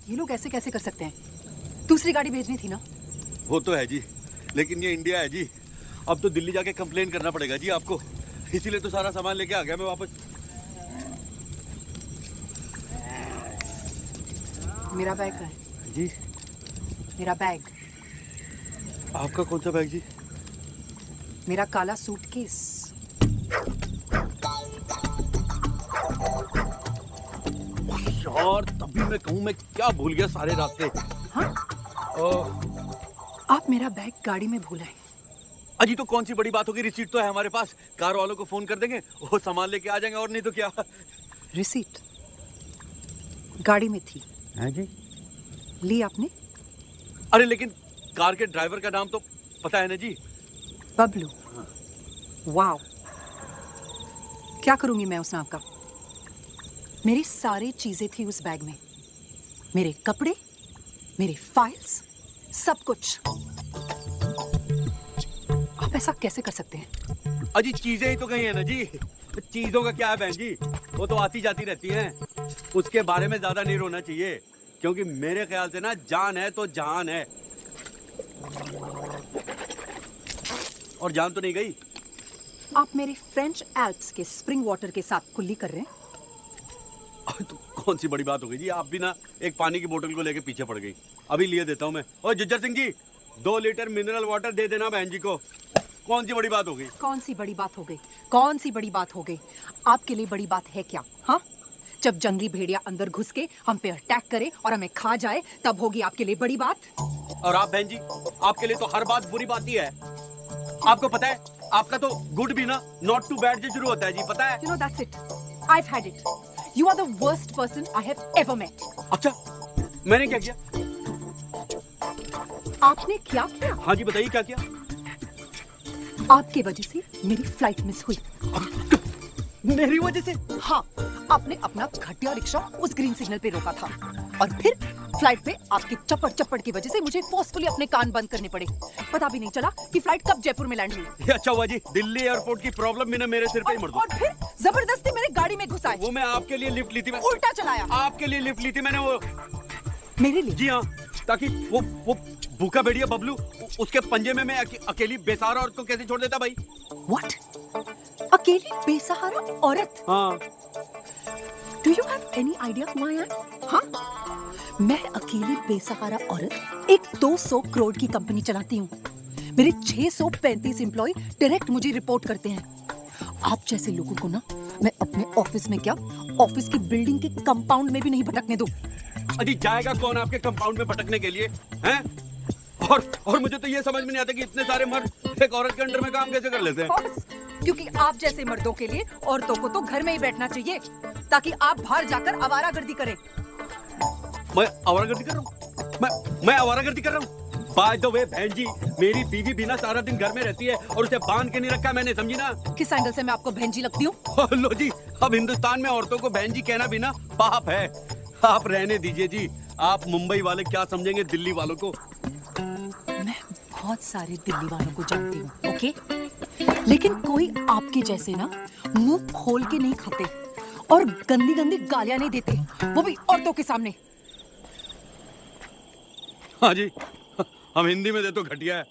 ये लोग ऐसे कैसे कर सकते हैं? दूसरी गाड़ी भेजनी थी ना। वो तो है जी, लेकिन ये इंडिया है जी। अब तो दिल्ली जाके कंप्लेन करना पड़ेगा जी आपको, इसीलिए तो सारा सामान लेके आ गया मैं वापस। मेरा बैग कहाँ है? जी मेरा बैग, आपका कौन सा बैग जी? मेरा काला सूटकेस। यार तभी मैं कहूँ, मैं क्या भूल गया सारे रास्ते। हाँ? आप मेरा बैग गाड़ी में भूल आए। अजी तो कौन सी बड़ी बात होगी, रिसीट तो है हमारे पास। कार वालों को फोन कर देंगे, वो सामान लेके आ जाएंगे, और नहीं तो क्या। रिसीट गाड़ी में थी। है जी? ली आपने? अरे लेकिन कार के ड्राइवर का नाम तो पता है ना जी? बबलू। वाओ, क्या करूंगी मैं उस नाम का? मेरी सारी चीजें थी उस बैग में, मेरे कपड़े, मेरे फाइल्स, सब कुछ। आप ऐसा कैसे कर सकते हैं? अजी चीजें ही तो गई है ना जी, चीजों का क्या है बहन जी, वो तो आती जाती रहती हैं। उसके बारे में ज्यादा नहीं रोना चाहिए, क्योंकि मेरे ख्याल से ना जान है तो जहान है। और जान तो नहीं गई। आप मेरे फ्रेंच एल्प्स के स्प्रिंग वाटर के साथ कुल्ली कर रहे हैं? तो कौन सी बड़ी बात हो गई जी, आप भी ना एक पानी की बोतल को लेके पीछे पड़ गई। अभी लिए देता हूँ मैं। और जिज्जर Singh ji, 2 litre mineral water दे देना बहन जी को। कौन सी बड़ी बात हो गई? कौन सी बड़ी बात हो गई? कौन सी बड़ी बात हो गई? आपके लिए बड़ी बात है क्या? हाँ, जब जंगली भेड़िया अंदर घुस के हम पे अटैक करे और हमें खा जाए, तब होगी आपके लिए बड़ी बात। और आप बहन जी, आपके लिए तो हर बात बुरी बात ही है। आपको पता है, आपका तो गुड भी ना नॉट टू बैड से शुरू होता है जी, पता है? You know, that's it. I've had it. You are the worst person I have ever met. अच्छा, मैंने क्या किया? आपने क्या किया? हाँ जी बताइए, क्या किया? आपके वजह से मेरी फ्लाइट मिस हुई। मेरी वजह से? हाँ, आपने अपना घटिया रिक्शा उस ग्रीन सिग्नल पे रोका था और फिर फ्लाइट पे आपकी चप्पड़ चप्पड़ की वजह से मुझे फोर्सफुली अपने कान बंद करने पड़े। पता भी नहीं चला कि फ्लाइट कब जयपुर में लैंड हुई। ये अच्छा हुआ जी, दिल्ली एयरपोर्ट की प्रॉब्लम भी ना मेरे सिर पे ही मर दो। और फिर जबरदस्ती मेरे गाड़ी में घुसाए। वो मैं आपके लिए लिफ्ट ली थी। उल्टा चलाया। आपके लिए लिफ्ट ली थी मैंने, वो मेरे लिए? जी हाँ, ताकि वो भूखा भेड़िया बबलू, उसके पंजे में मैं अकेली बेसहारा औरत को कैसे छोड़ देता भाई? What? अकेली बेसहारा औरत? हाँ। Do you have any idea who I am? हाँ? मैं अकेली बेसहारा औरत एक 200 करोड़ की कंपनी चलाती हूँ। मेरे 635 एम्प्लॉय डायरेक्ट मुझे रिपोर्ट करते हैं। आप जैसे लोगों को ना मैं अपने ऑफिस में क्या, ऑफिस की बिल्डिंग के कंपाउंड में भी नहीं भटकने दूँ। अजी जाएगा कौन आपके कंपाउंड में भटकने के लिए, हैं? और मुझे तो ये समझ में नहीं आता कि इतने सारे मर्द एक औरत के अंडर में काम कैसे कर लेते हैं। क्योंकि आप जैसे मर्दों के लिए औरतों को तो घर में ही बैठना चाहिए, ताकि आप बाहर जाकर आवारागर्दी करें। मैं आवारागर्दी कर रहा हूँ? मैं आवारागर्दी कर रहा हूँ? बाय द वे बहन जी, मेरी बीवी भी ना सारा दिन घर में रहती है और उसे बांध के नहीं रखा मैंने, समझी ना? किस एंगल से मैं आपको बहन जी लगती हूँ? लो जी, अब हिंदुस्तान में औरतों को बहन जी कहना भी ना पाप है। आप रहने दीजिए जी, आप मुंबई वाले क्या समझेंगे दिल्ली वालों को? मैं बहुत सारे दिल्ली वालों को जानती हूँ, ओके? लेकिन कोई आपके जैसे ना मुंह खोल के नहीं खाते और गंदी गंदी गालियां नहीं देते, वो भी औरतों के सामने। हाँ जी, हम हिंदी में दे तो घटिया है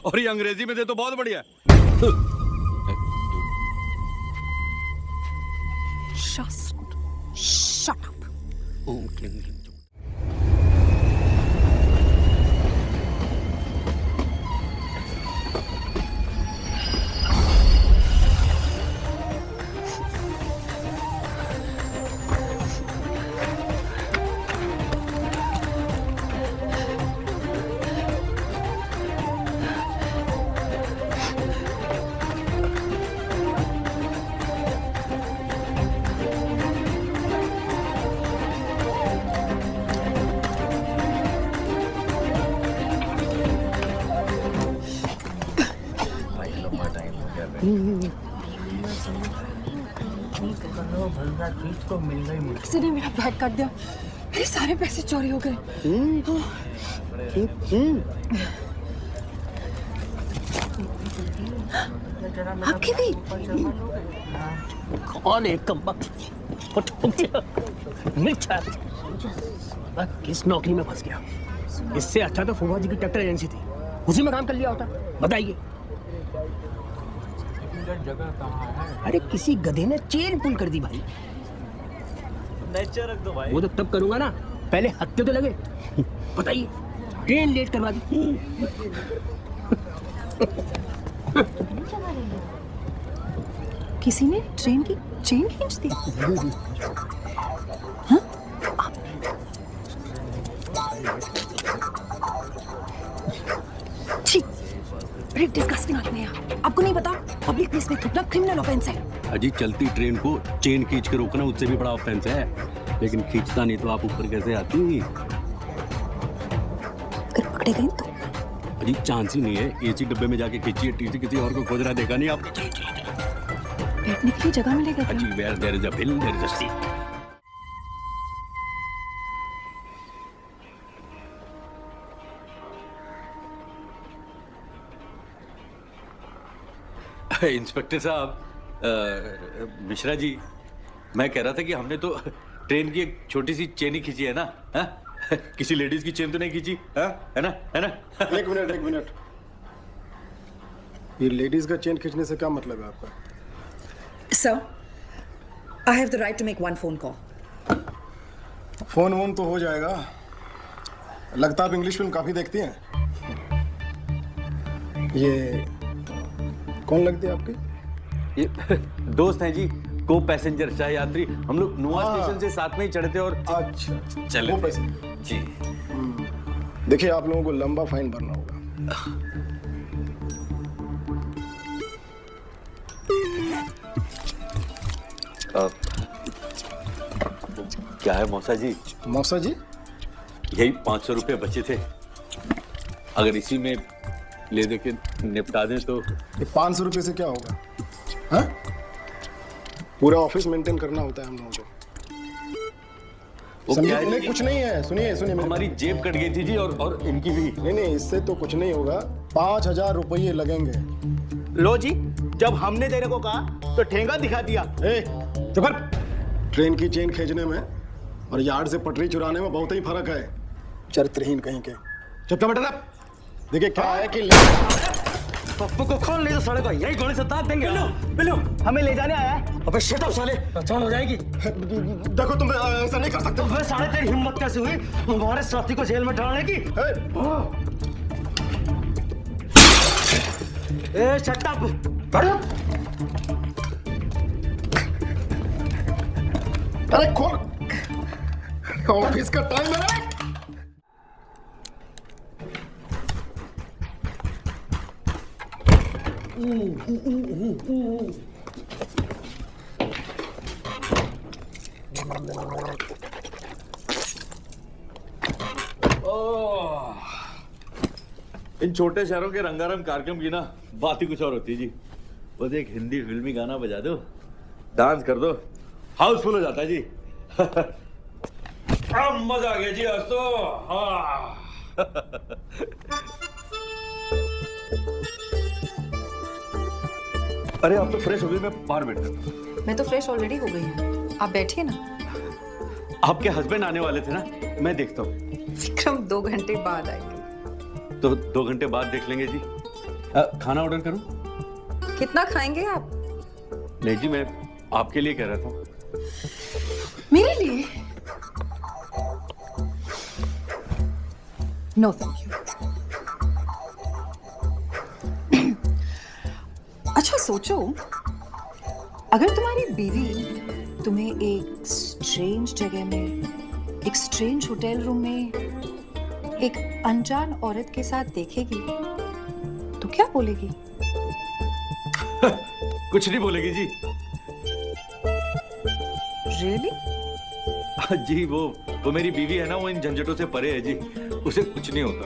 और ये अंग्रेजी में दे तो बहुत बढ़िया है। Shut up. किसी ने मेरा बैग काट दिया, मेरे सारे पैसे चोरी हो गए। आपके भी? कौन है कम वक्त मिर्चा किस नौकरी में फंस गया। इससे अच्छा तो फुफा जी की ट्रैक्टर एजेंसी थी, उसी में काम कर लिया होता। बताइए। जगह कहाँ है? अरे किसी गधे ने चेन पुल कर दी भाई। नेचर रख दो भाई। वो तो तब करूंगा ना, पहले हत्थे तो लगे। बताइए, ट्रेन लेट करवा दी। किसी ने ट्रेन की चेन खींच दी। छी, बड़े डिस्गस्टिंग आदमी हैं। आपको नहीं पता पब्लिक प्लेस में थूकना क्रिमिनल ऑफेंस है। अजी चलती ट्रेन को चेन खींच के रोकना उससे भी बड़ा ऑफेंस है, लेकिन खींचता नहीं तो आप ऊपर कैसे आती? अगर पकड़े गए तो अजी चांस ही नहीं है। एसी डब्बे में जाके खींचिए, टीसी किसी और को खोज रहा देखा नहीं आपने? बैठने के लिए जगह मिलेगा क्या? अजी where there is a will there is a sea. Inspector साहब, मिश्रा जी, मैं कह रहा था कि हमने तो ट्रेन की एक छोटी सी चेन ही खींची है ना? हा? किसी लेडीज की चेन तो नहीं खींची? हा? है ना? है ना? एक मिनट। ये लेडीज का चेन खींचने से क्या मतलब है आपका? Sir, I have the right to make one phone call. Phone वोन तो हो जाएगा। लगता आप इंग्लिश फिल्म काफी देखती हैं। ये कौन लगती है आपकी? ये दोस्त हैं जी, को पैसेंजर सह यात्री। हम लोग नुआ हाँ। स्टेशन से साथ में ही चढ़े थे और अच्छा, चले वो थे। पैसे। जी। देखिए, आप लोगों को लंबा फाइन भरना होगा। क्या है मौसा जी? मौसा जी, यही 500 रुपए बचे थे, अगर इसी में ले दे के निपटा दें तो। ये 500 रुपये से क्या होगा? हाँ? पूरा ऑफिस मेंटेन करना होता है हम लोगों को। वो क्या है नहीं, जी? कुछ नहीं है। सुनिए मेरी हमारी जेब कट गई थी जी, और इनकी भी। नहीं, इससे तो कुछ नहीं होगा। 5000 रुपये लगेंगे। लो जी, जब हमने देने को कहा तो ठेंगा दिखा दिया। चुप कर। ट्रेन की चेन खींचने में और यार्ड से पटरी चुराने में बहुत ही फर्क है। चरित्रहीन कहीं के। चुप बेटा। देखिए क्या है कि पप्पू को खोल ले तो साले को यही गोली से दाग देंगे। बिल्लू, हमें ले जाने आया है। अबे शट अप साले, पहचान हो जाएगी। देखो, तुम ऐसा नहीं कर सकते। अबे साले, तेरी हिम्मत कैसे हुई हमारे साथी को जेल में डालने की? ए शट अप। अरे खोल, ऑफिस का टाइम है। इन छोटे शहरों के रंगारंग कार्यक्रम की ना बात ही कुछ और होती है जी। बस एक हिंदी फिल्मी गाना बजा दो, डांस कर दो, हाउसफुल हो जाता है जी। अब मजा आ गया जी आज तो। हाँ। अरे आप तो फ्रेश हो गई, मैं बाहर बैठता हूँ। मैं तो फ्रेश ऑलरेडी हो गई हूँ, आप बैठिए ना। आपके हस्बैंड आने वाले थे ना, मैं देखता हूँ। विक्रम 2 घंटे बाद आएंगे। तो 2 घंटे बाद देख लेंगे जी। खाना ऑर्डर करूँ? कितना खाएंगे आप? नहीं जी, मैं आपके लिए कह रहा था। मेरे लिए? No thank you. अच्छा सोचो, अगर तुम्हारी बीवी तुम्हें एक स्ट्रेंज जगह में, एक स्ट्रेंज होटल रूम में एक अनजान औरत के साथ देखेगी तो क्या बोलेगी? कुछ नहीं बोलेगी जी। रियली? जी वो मेरी बीवी है ना, वो इन झंझटों से परे है जी, उसे कुछ नहीं होता।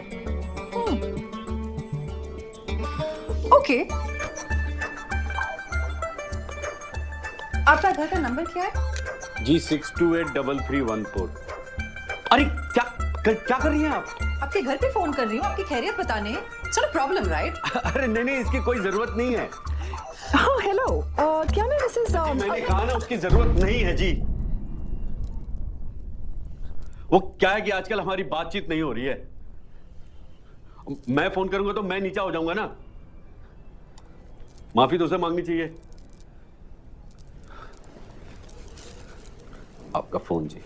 ओके। आपका घर का नंबर क्या है? जी 62833114। अरे क्या कर रही हैं आप? आपके घर पे फोन कर रही हूँ, आपकी खैरियत बताने। It's not a problem, right? अरे नहीं, इसकी कोई जरूरत नहीं है। हाँ हेलो, क्या मैं मिसेस मैंने कहा ना, उसकी जरूरत नहीं है जी। वो क्या है कि आजकल हमारी बातचीत नहीं हो रही है। मैं फोन करूंगा तो मैं नीचा हो जाऊंगा ना, माफी तो उसे मांगनी चाहिए। आपका फोन जी।